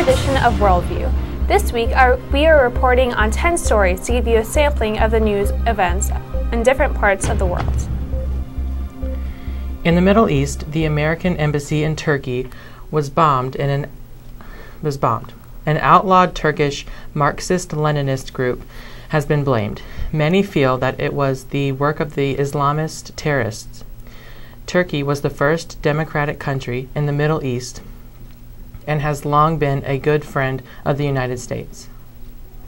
edition of WorldView. This week, we are reporting on 10 stories to give you a sampling of the news events in different parts of the world. In the Middle East, the American embassy in Turkey was bombed. An outlawed Turkish Marxist-Leninist group has been blamed. Many feel that it was the work of the Islamist terrorists. Turkey was the first democratic country in the Middle East and has long been a good friend of the United States.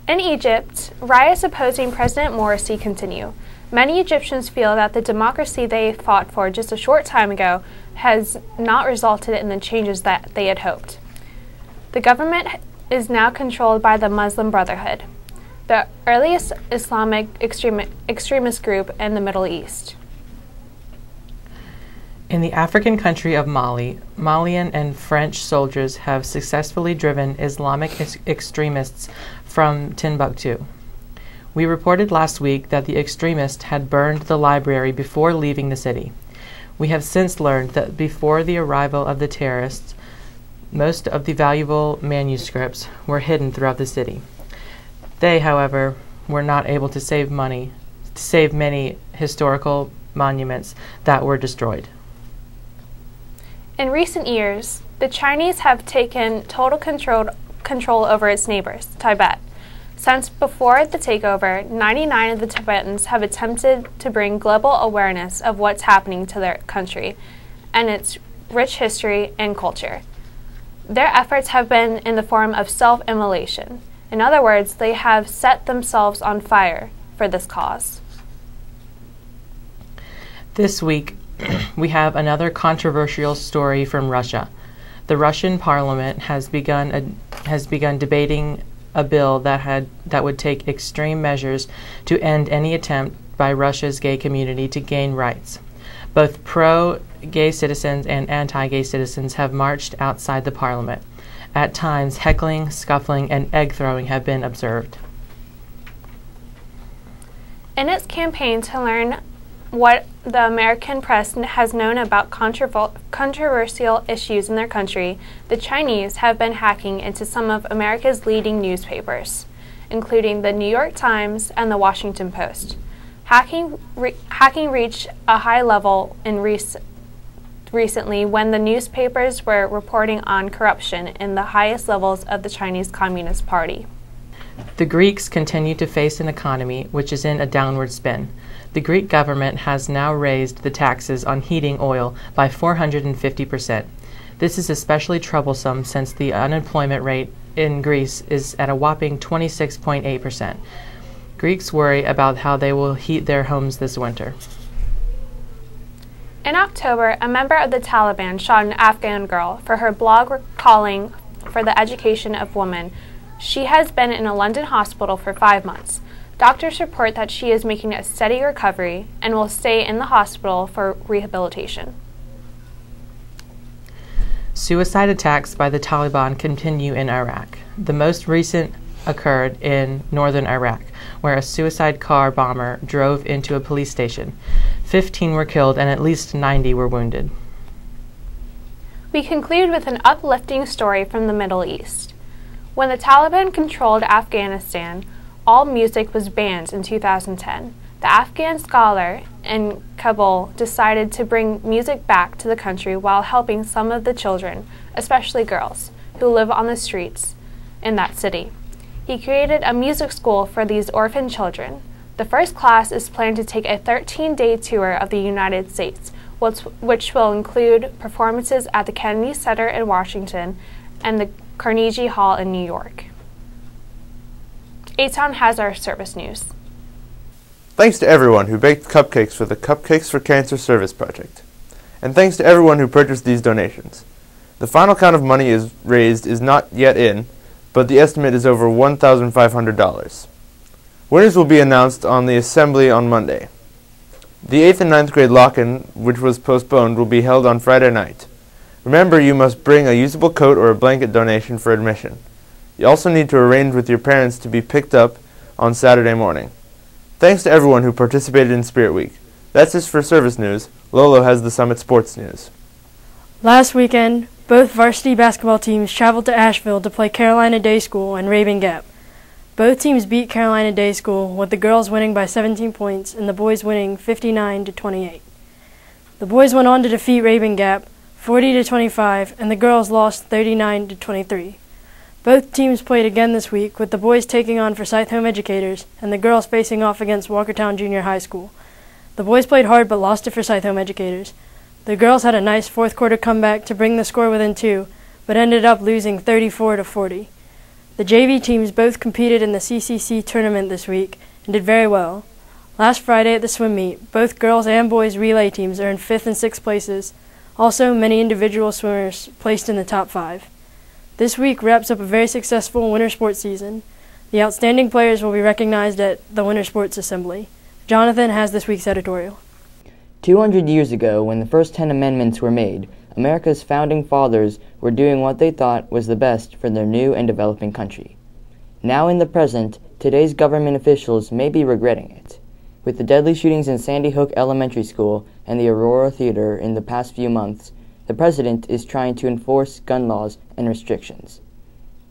In Egypt, riots opposing President Morsi continue. Many Egyptians feel that the democracy they fought for just a short time ago has not resulted in the changes that they had hoped. The government is now controlled by the Muslim Brotherhood, the earliest Islamic extremist group in the Middle East. In the African country of Mali, Malian and French soldiers have successfully driven Islamic extremists from Timbuktu. We reported last week that the extremists had burned the library before leaving the city. We have since learned that before the arrival of the terrorists, most of the valuable manuscripts were hidden throughout the city. They, however, were not able to save many historical monuments that were destroyed. In recent years, the Chinese have taken total control over its neighbors, Tibet. Since before the takeover, 99 of the Tibetans have attempted to bring global awareness of what's happening to their country and its rich history and culture. Their efforts have been in the form of self-immolation. In other words, they have set themselves on fire for this cause. This week, we have another controversial story from Russia. The Russian parliament has begun debating a bill that would take extreme measures to end any attempt by Russia's gay community to gain rights. Both pro-gay citizens and anti-gay citizens have marched outside the parliament. At times, heckling, scuffling, and egg-throwing have been observed. In its campaign to learn what the American press has known about controversial issues in their country, the Chinese have been hacking into some of America's leading newspapers, including the New York Times and the Washington Post. Hacking reached a high level in recently when the newspapers were reporting on corruption in the highest levels of the Chinese Communist Party. The Greeks continue to face an economy which is in a downward spin. The Greek government has now raised the taxes on heating oil by 450%. This is especially troublesome since the unemployment rate in Greece is at a whopping 26.8%. Greeks worry about how they will heat their homes this winter. In October, a member of the Taliban shot an Afghan girl for her blog calling for the education of women. She has been in a London hospital for 5 months. Doctors report that she is making a steady recovery and will stay in the hospital for rehabilitation. Suicide attacks by the Taliban continue in Iraq. The most recent occurred in northern Iraq, where a suicide car bomber drove into a police station. 15 were killed and at least 90 were wounded. We conclude with an uplifting story from the Middle East. When the Taliban controlled Afghanistan, all music was banned in 2010. The Afghan scholar in Kabul decided to bring music back to the country while helping some of the children, especially girls, who live on the streets in that city. He created a music school for these orphan children. The first class is planned to take a 13-day tour of the United States, which will include performances at the Kennedy Center in Washington and the Carnegie Hall in New York. A-Town has our service news. Thanks to everyone who baked cupcakes for the Cupcakes for Cancer Service Project. And thanks to everyone who purchased these donations. The final count of money raised is not yet in, but the estimate is over $1,500. Winners will be announced on the assembly on Monday. The 8th and 9th grade lock-in, which was postponed, will be held on Friday night. Remember, you must bring a usable coat or a blanket donation for admission. You also need to arrange with your parents to be picked up on Saturday morning. Thanks to everyone who participated in Spirit Week. That's it for service news. Lolo has the Summit Sports News. Last weekend, Both varsity basketball teams traveled to Asheville to play Carolina Day School and Rabun Gap. Both teams beat Carolina Day School, with the girls winning by 17 points and the boys winning 59-28. The boys went on to defeat Rabun Gap 40-25, and the girls lost 39-23. Both teams played again this week, with the boys taking on Forsyth Home Educators and the girls facing off against Walkertown Junior High School. The boys played hard but lost to Forsyth Home Educators. The girls had a nice fourth-quarter comeback to bring the score within 2, but ended up losing 34-40. The JV teams both competed in the CCC tournament this week and did very well. Last Friday at the swim meet, both girls and boys relay teams earned 5th and 6th places. Also, many individual swimmers placed in the top 5. This week wraps up a very successful winter sports season. The outstanding players will be recognized at the Winter Sports Assembly. Jonathan has this week's editorial. 200 years ago, when the first 10 amendments were made, America's founding fathers were doing what they thought was the best for their new and developing country. Now in the present, today's government officials may be regretting it. With the deadly shootings in Sandy Hook Elementary School and the Aurora Theater in the past few months, the president is trying to enforce gun laws and restrictions.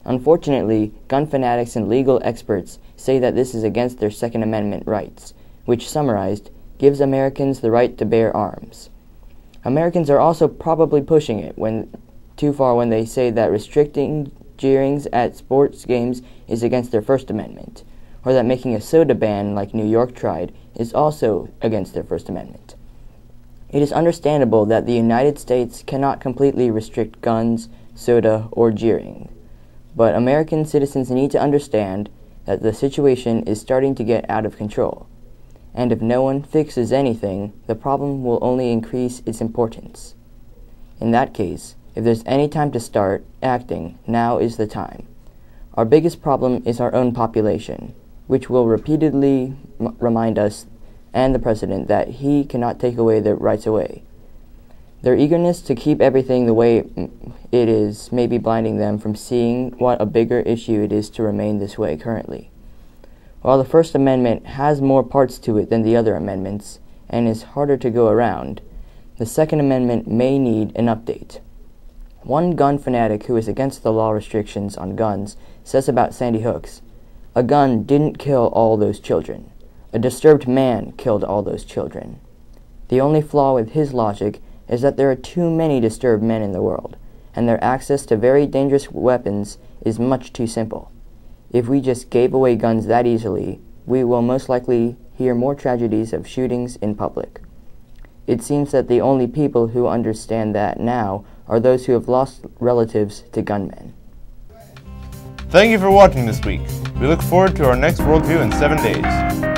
Unfortunately, gun fanatics and legal experts say that this is against their Second Amendment rights, which, summarized, gives Americans the right to bear arms. Americans are also probably pushing it too far when they say that restricting jeerings at sports games is against their First Amendment, or that making a soda ban like New York tried is also against their First Amendment. It is understandable that the United States cannot completely restrict guns, soda, or jeering, but American citizens need to understand that the situation is starting to get out of control. And if no one fixes anything, the problem will only increase its importance. In that case, if there's any time to start acting, now is the time. Our biggest problem is our own population, which will repeatedly remind us and the president that he cannot take away their rights away. Their eagerness to keep everything the way it is may be blinding them from seeing what a bigger issue it is to remain this way currently. While the First Amendment has more parts to it than the other amendments and is harder to go around, the Second Amendment may need an update. One gun fanatic who is against the law restrictions on guns says about Sandy Hook's, "A gun didn't kill all those children. A disturbed man killed all those children." The only flaw with his logic is that there are too many disturbed men in the world, and their access to very dangerous weapons is much too simple. If we just gave away guns that easily, we will most likely hear more tragedies of shootings in public. It seems that the only people who understand that now are those who have lost relatives to gunmen. Thank you for watching this week. We look forward to our next WorldView in 7 days.